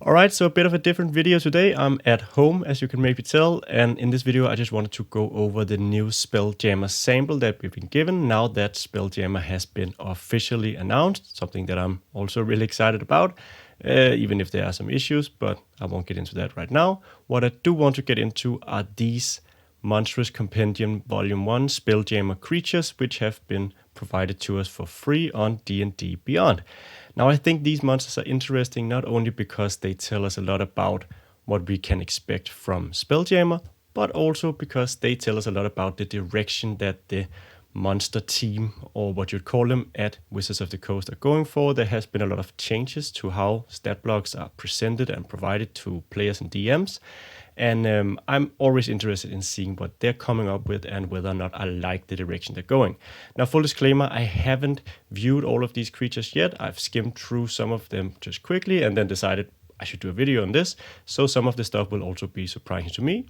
Alright, so a bit of a different video today. I'm at home, as you can maybe tell, and in this video I just wanted to go over the new Spelljammer sample that we've been given now that Spelljammer has been officially announced, something that I'm also really excited about, even if there are some issues, but I won't get into that right now. What I do want to get into are these Monster Compendium Volume 1 Spelljammer Creatures, which have been provided to us for free on D&D Beyond. Now, I think these monsters are interesting not only because they tell us a lot about what we can expect from Spelljammer, but also because they tell us a lot about the direction that the monster team, or what you'd call them, at Wizards of the Coast are going for. There has been a lot of changes to how stat blocks are presented and provided to players and DMs. And I'm always interested in seeing what they're coming up with and whether or not I like the direction they're going. Now, full disclaimer, I haven't viewed all of these creatures yet. I've skimmed through some of them just quickly and then decided I should do a video on this. So some of the stuff will also be surprising to me.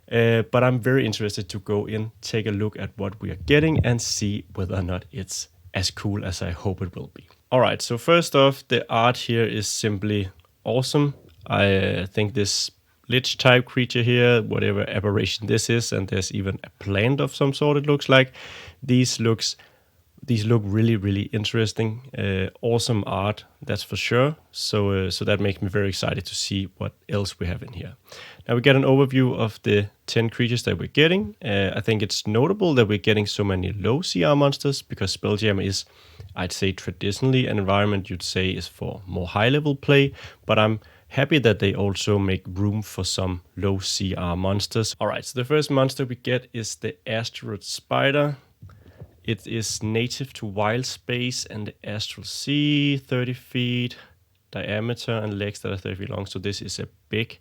But I'm very interested to go in, take a look at what we are getting and see whether or not it's as cool as I hope it will be. All right, so first off, the art here is simply awesome. I think this Lich type creature here, whatever aberration this is, and there's even a plant of some sort it looks like. These look really, really interesting. Awesome art, that's for sure. So that makes me very excited to see what else we have in here. Now we get an overview of the 10 creatures that we're getting. I think it's notable that we're getting so many low CR monsters because Spelljammer is, I'd say, traditionally an environment you'd say is for more high-level play, but I'm happy that they also make room for some low CR monsters. All right, so the first monster we get is the Asteroid Spider. It is native to wild space and the astral sea, 30 feet diameter and legs that are 30 feet long. So this is a big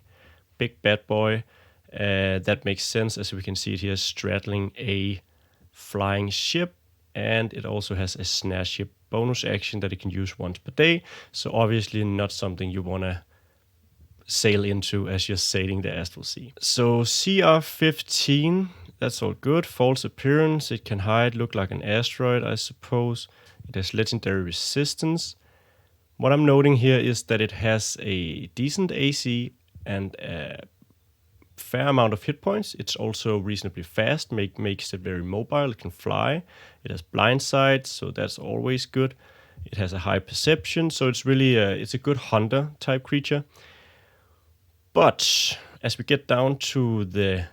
bad boy. That makes sense as we can see it here straddling a flying ship. And it also has a snare ship bonus action that it can use once per day. So obviously not something you want to sail into as you're sailing the astral sea. So CR 15, that's all good. False appearance, it can hide, look like an asteroid, I suppose. It has legendary resistance. What I'm noting here is that it has a decent AC and a fair amount of hit points. It's also reasonably fast, makes it very mobile. It can fly. It has blind sight, so that's always good. It has a high perception, so it's really it's a good hunter type creature. But as we get down to the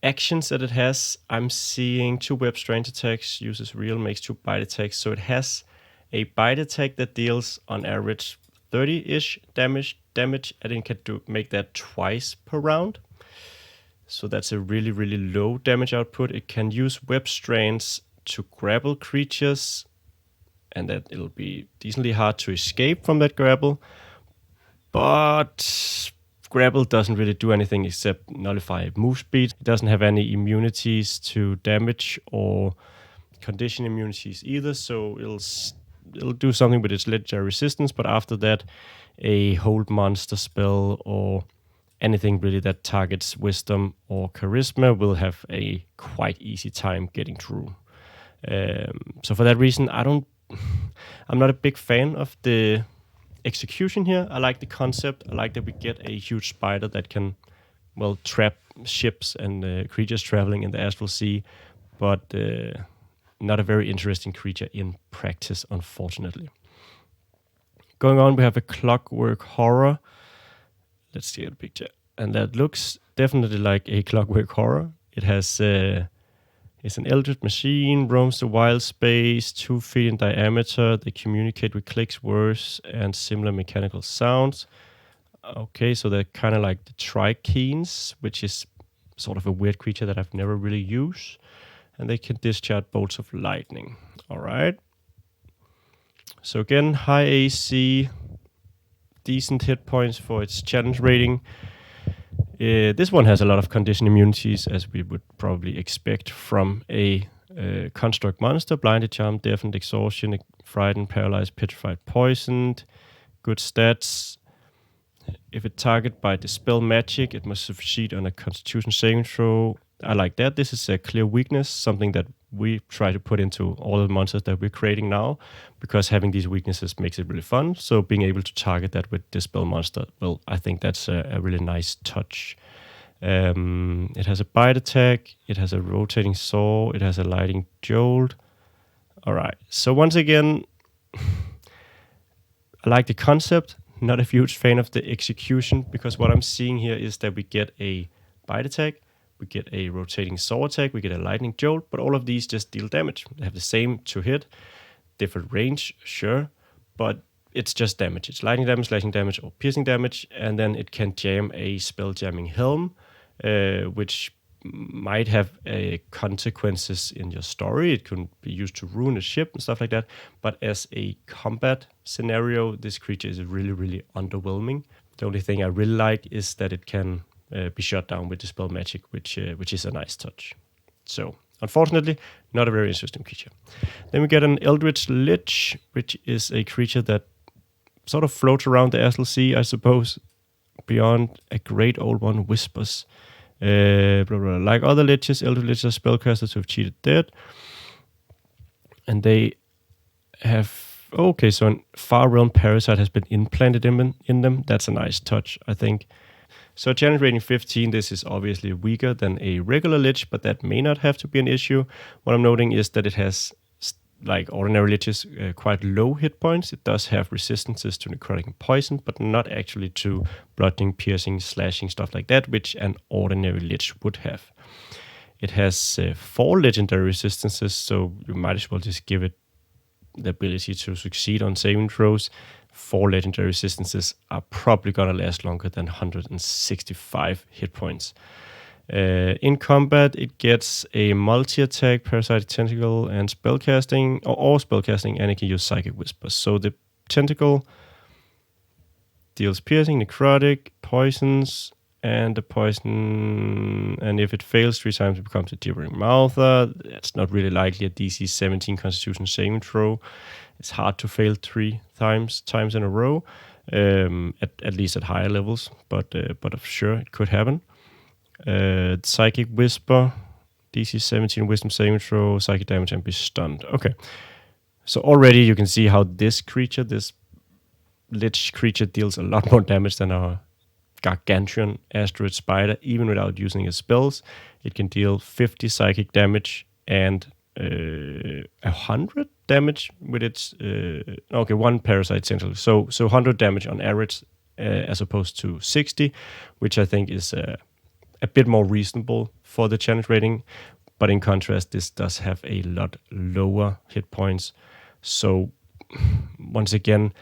actions that it has, I'm seeing 2 web strange attacks, uses real, makes 2 bite attacks. So it has a bite attack that deals on average 30-ish damage, and it can make that twice per round. So that's a really, really low damage output. It can use web strands to grapple creatures, and that it'll be decently hard to escape from that grapple. But grapple doesn't really do anything except nullify move speed. It doesn't have any immunities to damage or condition immunities either, so it'll do something with its legendary resistance, but after that, a hold monster spell or anything really that targets wisdom or charisma will have a quite easy time getting through. So for that reason, I'm not a big fan of the execution here. I like the concept. I like that we get a huge spider that can, well, trap ships and creatures traveling in the astral sea, but not a very interesting creature in practice, unfortunately. Going on, we have a Clockwork Horror. Let's see a picture. And that looks definitely like a Clockwork Horror. It has it's an Eldritch machine, roams the wild space, 2 feet in diameter. They communicate with clicks, words, and similar mechanical sounds. Okay, so they're kind of like the Trikeens, which is sort of a weird creature that I've never really used. And they can discharge bolts of lightning. All right. So again, high AC, decent hit points for its challenge rating. This one has a lot of condition immunities, as we would probably expect from a construct monster. Blinded, charmed, deafened, exhaustion, frightened, paralyzed, petrified, poisoned. Good stats. If it targeted by dispel magic, it must succeed on a constitution saving throw. I like that. This is a clear weakness, something that we try to put into all the monsters that we're creating now, because having these weaknesses makes it really fun. So being able to target that with Dispel Monster, well, I think that's a really nice touch. It has a bite attack, it has a rotating saw, it has a lightning jolt. All right, so once again, I like the concept, not a huge fan of the execution, because what I'm seeing here is that we get a bite attack, we get a rotating saw attack, we get a lightning jolt, but all of these just deal damage. They have the same to hit, different range, sure, but it's just damage. It's lightning damage, slashing damage, or piercing damage, and then it can jam a spell jamming helm, which might have consequences in your story. It can be used to ruin a ship and stuff like that. But as a combat scenario, this creature is really, really underwhelming. The only thing I really like is that it can be shut down with Dispel Magic, which is a nice touch. So, unfortunately, not a very interesting creature. Then we get an Eldritch Lich, which is a creature that sort of floats around the Astral Sea, I suppose, beyond a great old one, Whispers. Blah, blah. Like other liches, Eldritch Liches are spellcasters who have cheated dead. And they have... Okay, so a Far Realm Parasite has been implanted in them. That's a nice touch, I think. So challenge rating 15, this is obviously weaker than a regular Lich, but that may not have to be an issue. What I'm noting is that it has, like ordinary Liches, quite low hit points. It does have resistances to necrotic and poison, but not actually to bludgeoning, piercing, slashing, stuff like that, which an ordinary Lich would have. It has 4 legendary resistances, so you might as well just give it the ability to succeed on saving throws. 4 legendary resistances are probably gonna last longer than 165 hit points. In combat, it gets a multi-attack, Parasitic Tentacle, and spellcasting, or spellcasting, and it can use Psychic Whisper. So the Tentacle deals piercing, necrotic, poisons, and the poison, and if it fails 3 times, it becomes a gibbering mouther. That's not really likely. A DC 17 Constitution saving throw. It's hard to fail 3 times in a row, at least at higher levels, but sure, it could happen. Psychic Whisper, DC 17 Wisdom saving throw, psychic damage, and be stunned. Okay, so already you can see how this creature, this Lich creature, deals a lot more damage than our gargantuan Asteroid Spider, even without using its spells. It can deal 50 psychic damage and 100 damage with its 1 Parasite Tentacle. So 100 damage on average, as opposed to 60, which I think is a bit more reasonable for the challenge rating. But in contrast, this does have a lot lower hit points. So once again,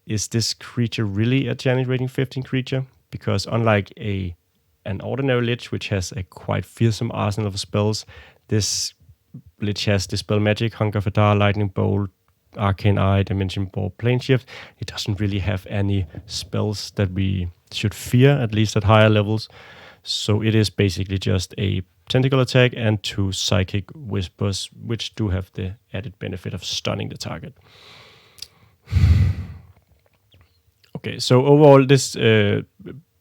is this creature really a challenge rating 15 creature? Because unlike an ordinary Lich, which has a quite fearsome arsenal of spells, this Lich has Dispel Magic, Hunger for Dar, Lightning Bolt, Arcane Eye, Dimension Ball, Plane Shift. It doesn't really have any spells that we should fear, at least at higher levels. So it is basically just a Tentacle attack and 2 Psychic Whispers, which do have the added benefit of stunning the target. Okay, so overall, this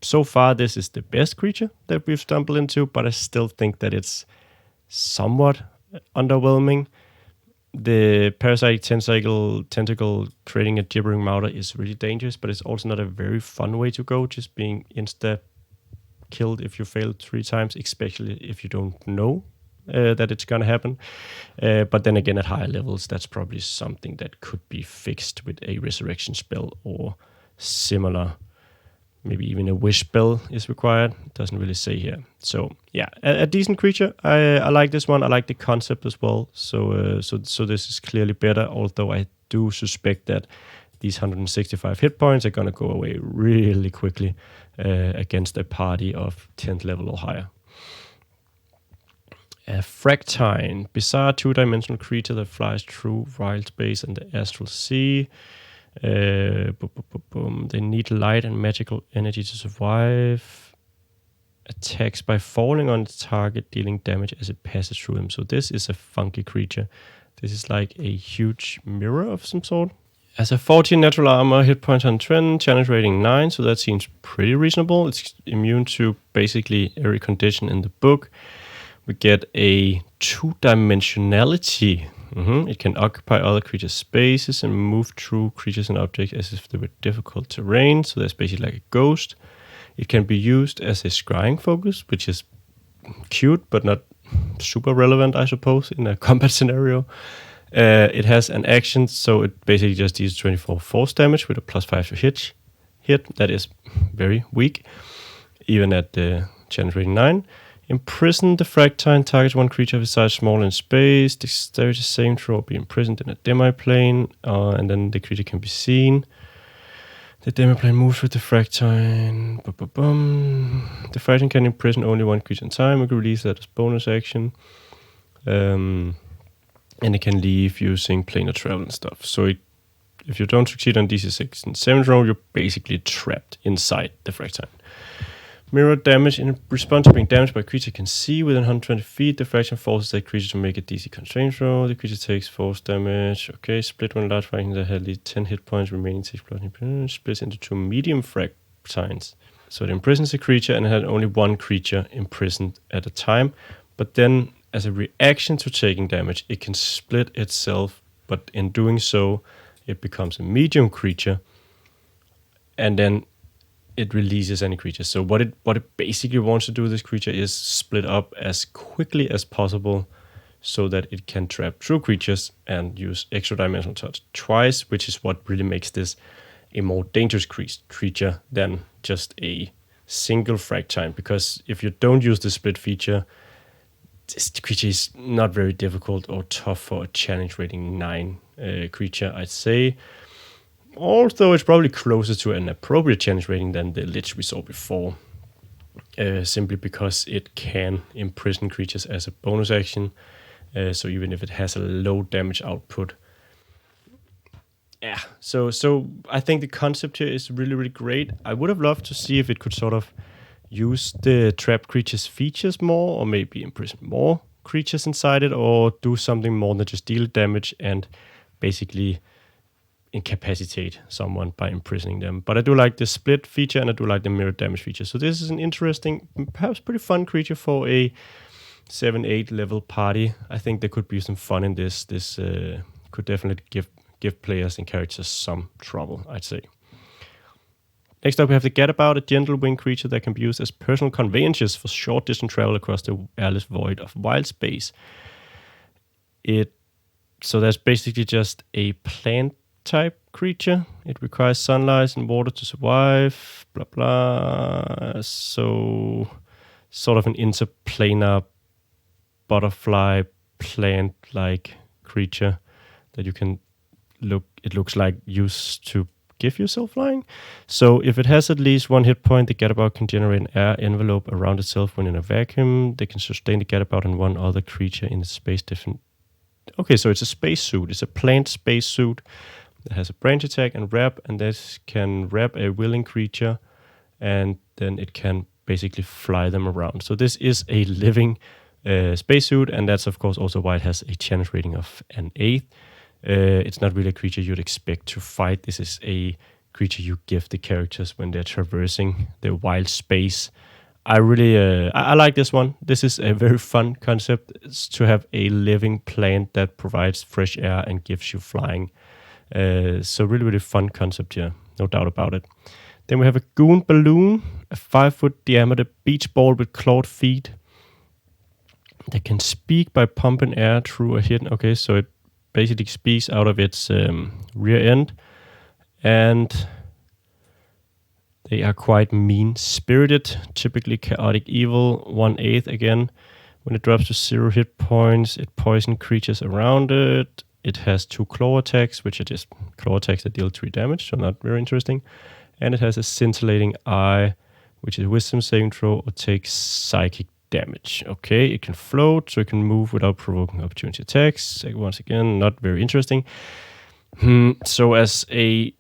so far this is the best creature that we've stumbled into, but I still think that it's somewhat underwhelming. The Parasitic Tentacle creating a gibbering mouther is really dangerous, but it's also not a very fun way to go, just being insta-killed if you fail 3 times, especially if you don't know that it's gonna happen. But then again, at higher levels, that's probably something that could be fixed with a resurrection spell or similar. Maybe even a wish spell is required. It doesn't really say here. So yeah, a decent creature. I like this one. I like the concept as well. So this is clearly better. Although I do suspect that these 165 hit points are gonna go away really quickly against a party of 10th level or higher. A Fractine, bizarre 2-dimensional creature that flies through wild space and the astral sea. They need light and magical energy to survive. Attacks by falling on the target, dealing damage as it passes through them. So this is a funky creature. This is like a huge mirror of some sort. Has a 14 natural armor, hit points on trend, challenge rating 9, so that seems pretty reasonable. It's immune to basically every condition in the book. We get a 2-dimensionality. It can occupy other creatures' spaces and move through creatures and objects as if they were difficult terrain. So that's basically like a ghost. It can be used as a scrying focus, which is cute, but not super relevant, I suppose, in a combat scenario. It has an action, so it basically just deals 24 force damage with a +5 to hit. That is very weak, even at the challenge rating 9. Imprison the Fractine targets one creature of a size smaller in space. Dexterity saving throw, be imprisoned in a demi-plane, and then the creature can be seen. The demi-plane moves with the Fractine. The Fractine can imprison only one creature in time. We can release that as bonus action. And it can leave using planar travel and stuff. So if you don't succeed on DC 6 and 7 roll, you're basically trapped inside the Fractine. Mirror damage. In response to being damaged by a creature can see within 120 feet, the Fractine forces that creature to make a DC constraint roll. The creature takes force damage. Okay, split one large Fractine that had at least 10 hit points, remaining takes plus splits into 2 medium Fractines. So it imprisons a creature and it had only one creature imprisoned at a time. But then, as a reaction to taking damage, it can split itself, but in doing so, it becomes a medium creature. And then it releases any creature. So what it basically wants to do with this creature is split up as quickly as possible so that it can trap true creatures and use extra dimensional touch twice, which is what really makes this a more dangerous creature than just a single Fractine. Because if you don't use the split feature, this creature is not very difficult or tough for a challenge rating 9 creature, I'd say. Although it's probably closer to an appropriate challenge rating than the Lich we saw before. Simply because it can imprison creatures as a bonus action. So even if it has a low damage output. Yeah, so I think the concept here is really, really great. I would have loved to see if it could sort of use the trap creatures features more, or maybe imprison more creatures inside it, or do something more than just deal damage and basically incapacitate someone by imprisoning them. But I do like the split feature and I do like the mirror damage feature. So this is an interesting, perhaps pretty fun creature for a 7-8 level party. I think there could be some fun in this. This could definitely give players and characters some trouble, I'd say. Next up, we have the Gadabout, a gentle winged creature that can be used as personal conveyances for short distance travel across the airless void of wild space. So that's basically just a plant type creature. It requires sunlight and water to survive, blah blah. So sort of an interplanar butterfly plant like creature that you can it looks like used to give yourself flying. So if it has at least one hit point, the Gadabout can generate an air envelope around itself when in a vacuum. They can sustain the Gadabout and one other creature in the space different. Okay, so it's a space suit. It's a plant space suit that has a branch attack and wrap, and this can wrap a willing creature, and then it can basically fly them around. So this is a living spacesuit, and that's of course also why it has a challenge rating of an 8. It's not really a creature you'd expect to fight. This is a creature you give the characters when they're traversing the wild space. I really I like this one. This is a very fun concept. It's to have a living plant that provides fresh air and gives you flying. So really, really fun concept here, no doubt about it. Then we have a Goon Balloon, a 5-foot diameter beach ball with clawed feet that can speak by pumping air through a hidden. Okay, so it basically speaks out of its rear end, and they are quite mean-spirited, typically chaotic evil, 1/8 again. When it drops to 0 hit points, it poisons creatures around it. It has 2 claw attacks, which are just claw attacks that deal 3 damage, so not very interesting. And it has a scintillating eye, which is wisdom saving throw or takes psychic damage. Okay, it can float, so it can move without provoking opportunity attacks. Once again, not very interesting. So as an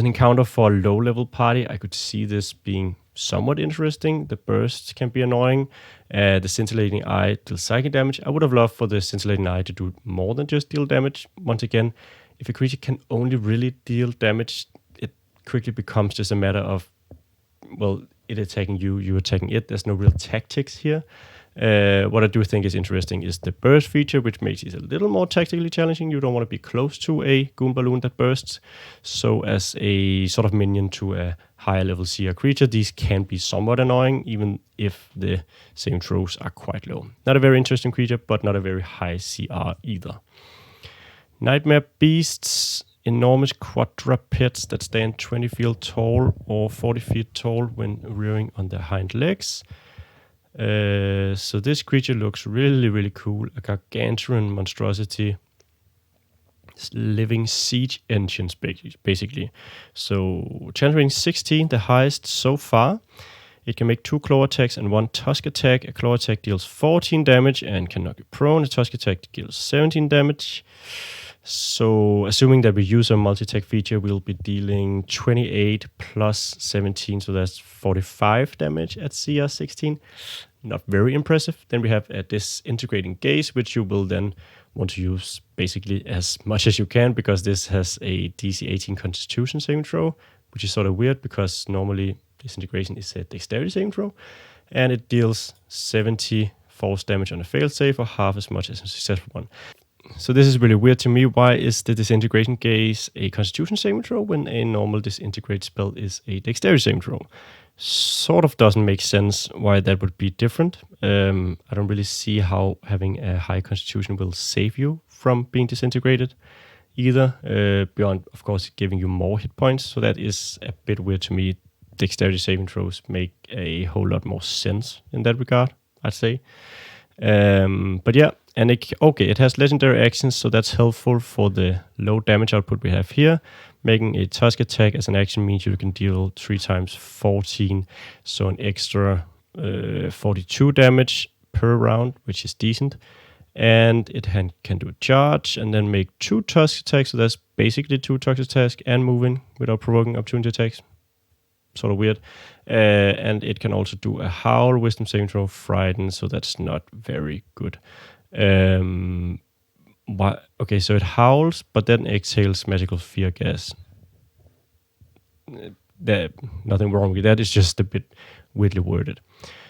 encounter for a low-level party, I could see this being somewhat interesting. The bursts can be annoying. The scintillating eye deals psychic damage. I would have loved for the scintillating eye to do more than just deal damage. Once again, if a creature can only really deal damage, it quickly becomes just a matter of, well, it attacking you, you attacking it. There's no real tactics here. What I do think is interesting is the burst feature, which makes it a little more tactically challenging. You don't want to be close to a Goon Balloon that bursts. So as a sort of minion to a higher level CR creature, these can be somewhat annoying, even if the saving throws are quite low. Not a very interesting creature, but not a very high CR either. Nightmare Beasts, enormous quadrupeds that stand 20 feet tall or 40 feet tall when rearing on their hind legs. So this creature looks really, really cool. A gargantuan monstrosity. Living siege engines, basically. So challenge rating 16, the highest so far. It can make 2 claw attacks and 1 tusk attack. A claw attack deals 14 damage and can knock you prone. A tusk attack deals 17 damage. So assuming that we use a multi-attack feature, we'll be dealing 28 plus 17, so that's 45 damage at CR 16. Not very impressive. Then we have a disintegrating gaze, which you will then want to use basically as much as you can, because this has a DC 18 Constitution saving throw, which is sort of weird because normally disintegration is a dexterity saving throw, and it deals 70 force damage on a failed save, or half as much as a successful one. So this is really weird to me. Why is the disintegration gaze a Constitution saving throw when a normal disintegrate spell is a dexterity saving throw? Sort of doesn't make sense why that would be different. I don't really see how having a high Constitution will save you from being disintegrated either, beyond, of course, giving you more hit points. So that is a bit weird to me. Dexterity saving throws make a whole lot more sense in that regard, I'd say. But yeah, and it has legendary actions, so that's helpful for the low damage output we have here. Making a tusk attack as an action means you can deal 3 times 14, so an extra 42 damage per round, which is decent. And it can do a charge and then make 2 tusk attacks, so that's basically 2 tusk attacks and moving without provoking opportunity attacks. Sort of weird. And it can also do a howl, wisdom saving throw, frighten, so that's not very good. Okay, so it howls, but then exhales magical fear gas. Nothing wrong with that, it's just a bit weirdly worded.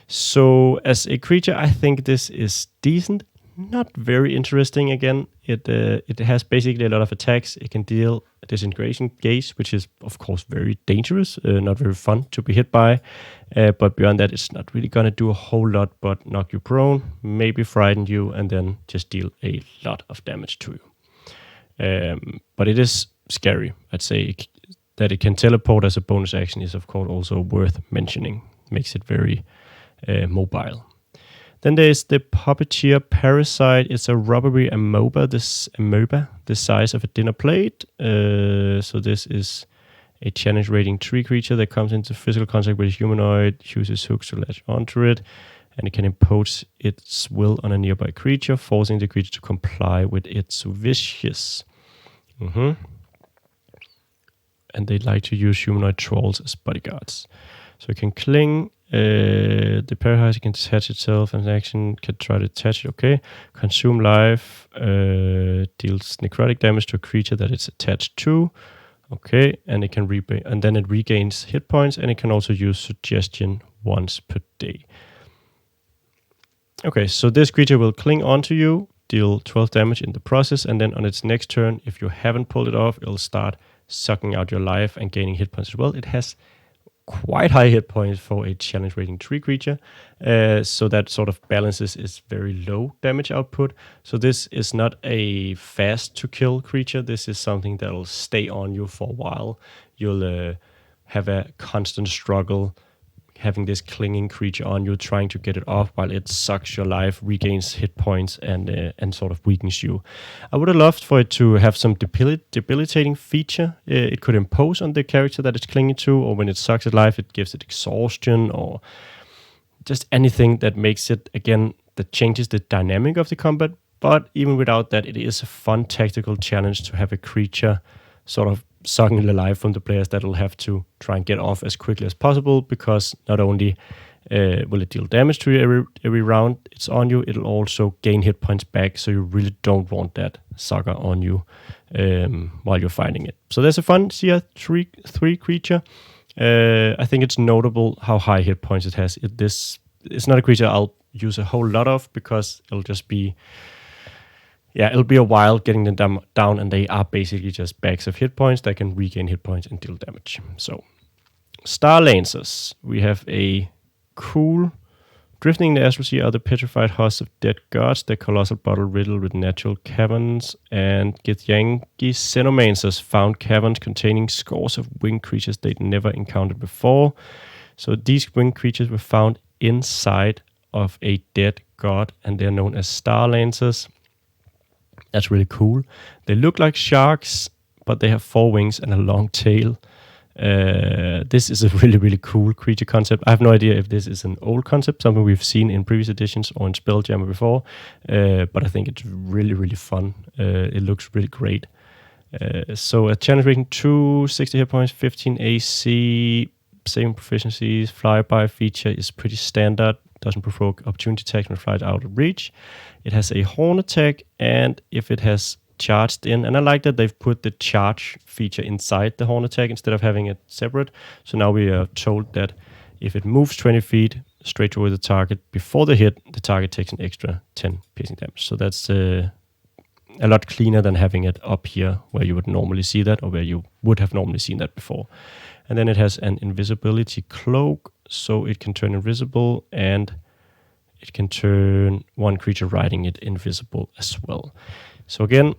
So as a creature, I think this is decent. Not very interesting again. It has basically a lot of attacks. It can deal a disintegration gaze, which is of course very dangerous, not very fun to be hit by. But beyond that, it's not really gonna do a whole lot but knock you prone, maybe frighten you, and then just deal a lot of damage to you. But it is scary. I'd say that it can teleport as a bonus action is of course also worth mentioning. Makes it very mobile. Then there's the Puppeteer Parasite. It's a rubbery amoeba, the size of a dinner plate. So this is a challenge rating 3 creature that comes into physical contact with a humanoid, uses hooks to latch onto it, and it can impose its will on a nearby creature, forcing the creature to comply with its wishes. And they like to use humanoid trolls as bodyguards. So it can cling. The parasite can detach itself, and action can try to attach it. Okay, consume life, deals necrotic damage to a creature that it's attached to. Okay, and it can and then it regains hit points, and it can also use suggestion once per day. Okay, so this creature will cling onto you, deal 12 damage in the process, and then on its next turn, if you haven't pulled it off, it'll start sucking out your life and gaining hit points as well. It has quite high hit points for a challenge rating 3 creature, so that sort of balances its very low damage output. So this is not a fast to kill creature. This is something that will stay on you for a while. You'll have a constant struggle having this clinging creature on you, trying to get it off while it sucks your life, regains hit points, and sort of weakens you. I would have loved for it to have some debilitating feature. It could impose on the character that it's clinging to, or when it sucks its life, it gives it exhaustion, or just anything that makes it, again, that changes the dynamic of the combat. But even without that, it is a fun tactical challenge to have a creature sort of sucking the life from the players that will have to try and get off as quickly as possible, because not only will it deal damage to you every round it's on you, it'll also gain hit points back, so you really don't want that sucker on you while you're fighting it. So there's a fun CR3 creature. I think it's notable how high hit points it has. It's not a creature I'll use a whole lot of because it'll just be, it'll be a while getting them down, and they are basically just bags of hit points that can regain hit points and deal damage. So, Star Lancers. We have a cool Drifting in the Astral Sea are the petrified husk of dead gods, the colossal bottle riddled with natural caverns, and Githyanki Xenomancers found caverns containing scores of winged creatures they'd never encountered before. So these winged creatures were found inside of a dead god, and they're known as Star Lancers. That's really cool. They look like sharks, but they have 4 wings and a long tail. This is a really, really cool creature concept. I have no idea if this is an old concept, something we've seen in previous editions or in Spelljammer before, but I think it's really, really fun. It looks really great. So a challenge rating 2, 60 hit points, 15 AC, saving proficiencies, flyby feature is pretty standard. Doesn't provoke opportunity attacks when it flies out of reach. It has a horn attack, and if it has charged in, and I like that they've put the charge feature inside the horn attack instead of having it separate. So now we are told that if it moves 20 feet straight toward the target before the hit, the target takes an extra 10 piercing damage. So that's a lot cleaner than having it up here where you would normally see that, or where you would have normally seen that before. And then it has an invisibility cloak, so it can turn invisible, and it can turn one creature riding it invisible as well. So again,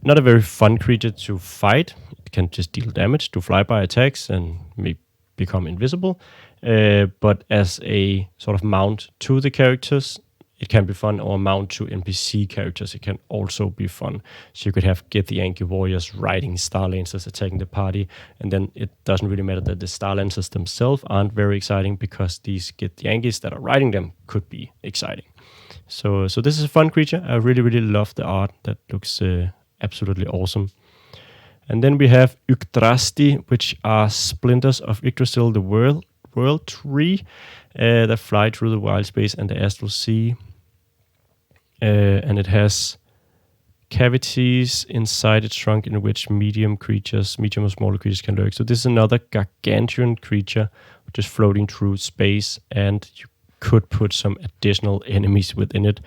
not a very fun creature to fight. It can just deal damage, do flyby attacks, and may become invisible. But as a sort of mount to the characters, it can be fun, or mount to NPC characters, it can also be fun. So you could have Githyanki warriors riding Star Lancers attacking the party, and then it doesn't really matter that the Star Lancers themselves aren't very exciting, because these Githyankis that are riding them could be exciting. So this is a fun creature. I really, really love the art. That looks absolutely awesome. And then we have Yggdrasti, which are splinters of Yggdrasil, the world tree, that fly through the wild space and the astral sea. And it has cavities inside its trunk in which medium or smaller creatures can lurk. So this is another gargantuan creature just floating through space, and you could put some additional enemies within it.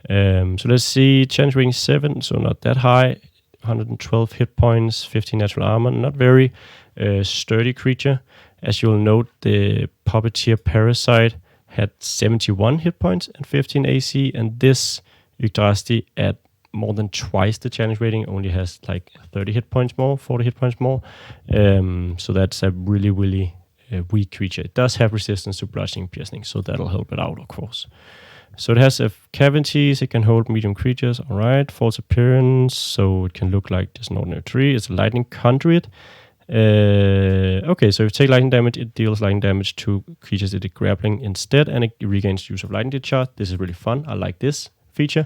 So let's see, challenge rating 7, so not that high. 112 hit points, 15 natural armor, not very sturdy creature. As you'll note, the Puppeteer Parasite had 71 hit points and 15 AC, and this Yggdrasti at more than twice the challenge rating only has like 30 hit points more, 40 hit points more. So that's a really, really weak creature. It does have resistance to bludgeoning piercing, so that'll help it out, of course. So it has cavities, it can hold medium creatures, alright, false appearance, so it can look like just an ordinary tree. It's a lightning conduit. Okay, so if you take lightning damage, it deals lightning damage to creatures that are grappling instead, and it regains use of lightning discharge. This is really fun. I like this feature.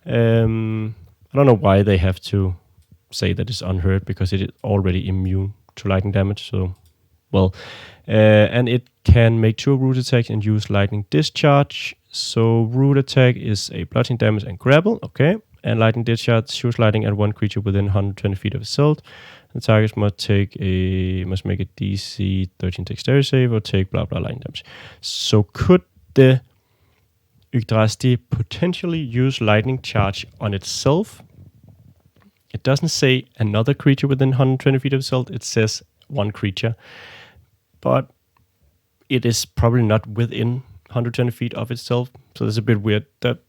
I don't know why they have to say that it's unhurt, because it is already immune to lightning damage. So, well, and it can make 2 root attacks and use lightning discharge. So root attack is a bludgeoning damage and grapple, okay, and lightning discharge shoots lightning at one creature within 120 feet of itself. The target must make a DC 13 dexterity save or take blah blah lightning damage. So could the Yggdrasti potentially use lightning charge on itself? It doesn't say another creature within 120 feet of itself. It says one creature, but it is probably not within 120 feet of itself. So that's a bit weird. That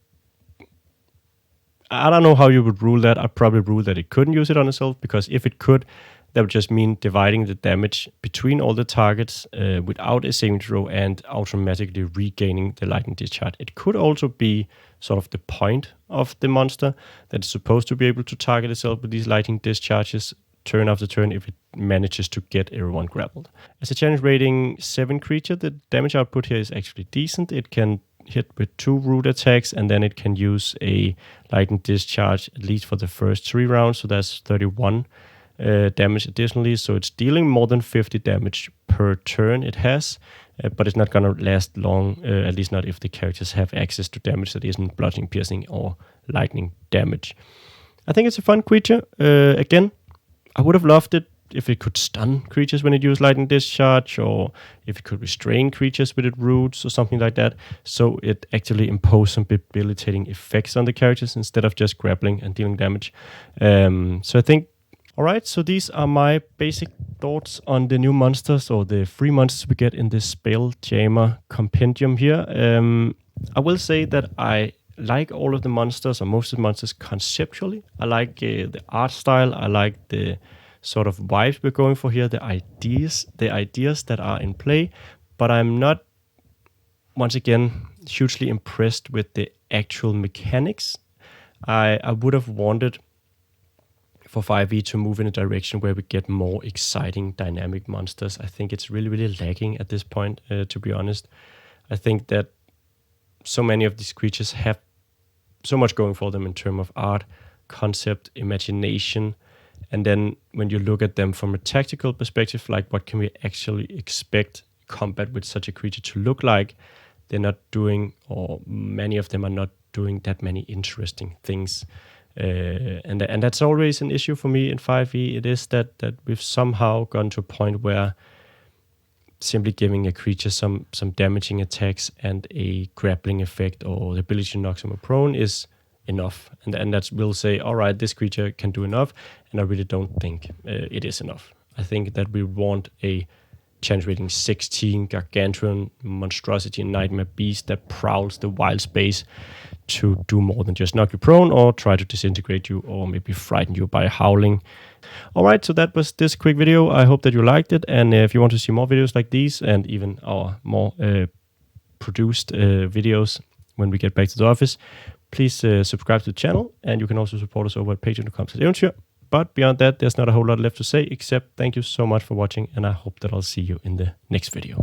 I don't know how you would rule that. I'd probably rule that it couldn't use it on itself, because if it could, that would just mean dividing the damage between all the targets without a saving throw and automatically regaining the lightning discharge. It could also be sort of the point of the monster that it's supposed to be able to target itself with these lightning discharges turn after turn if it manages to get everyone grappled. As a challenge rating 7 creature, the damage output here is actually decent. It can hit with 2 root attacks, and then it can use a lightning discharge at least for the first 3 rounds, so that's 31 damage additionally. So it's dealing more than 50 damage per turn it has, but it's not going to last long, at least not if the characters have access to damage that isn't bludgeoning, piercing, or lightning damage. I think it's a fun creature. Again, I would have loved it if it could stun creatures when it used lightning discharge, or if it could restrain creatures with its roots or something like that. So it actually imposed some debilitating effects on the characters instead of just grappling and dealing damage. So I think, all right, so these are my basic thoughts on the new monsters, or the 3 monsters we get in this Spelljammer Compendium here. I will say that I like all of the monsters, or most of the monsters, conceptually. I like the art style. I like the sort of vibes we're going for here, the ideas that are in play. But I'm not, once again, hugely impressed with the actual mechanics. I would have wanted for 5e to move in a direction where we get more exciting dynamic monsters. I think it's really, really lacking at this point, to be honest. I think that so many of these creatures have so much going for them in terms of art, concept, imagination. And then when you look at them from a tactical perspective, like what can we actually expect combat with such a creature to look like, they're not doing, or many of them are not doing that many interesting things. And that's always an issue for me in 5e. It is that we've somehow gone to a point where simply giving a creature some damaging attacks and a grappling effect, or the ability to knock someone prone, is enough. And that will say, all right, this creature can do enough. And I really don't think it is enough. I think that we want a challenge rating 16 gargantuan monstrosity nightmare beast that prowls the wild space to do more than just knock you prone or try to disintegrate you, or maybe frighten you by howling. All right, so that was this quick video. I hope that you liked it, and if you want to see more videos like these, and even our more produced videos when we get back to the office, please subscribe to the channel, and you can also support us over at patreon.com/Eventyr. But beyond that, there's not a whole lot left to say, except thank you so much for watching, and I hope that I'll see you in the next video.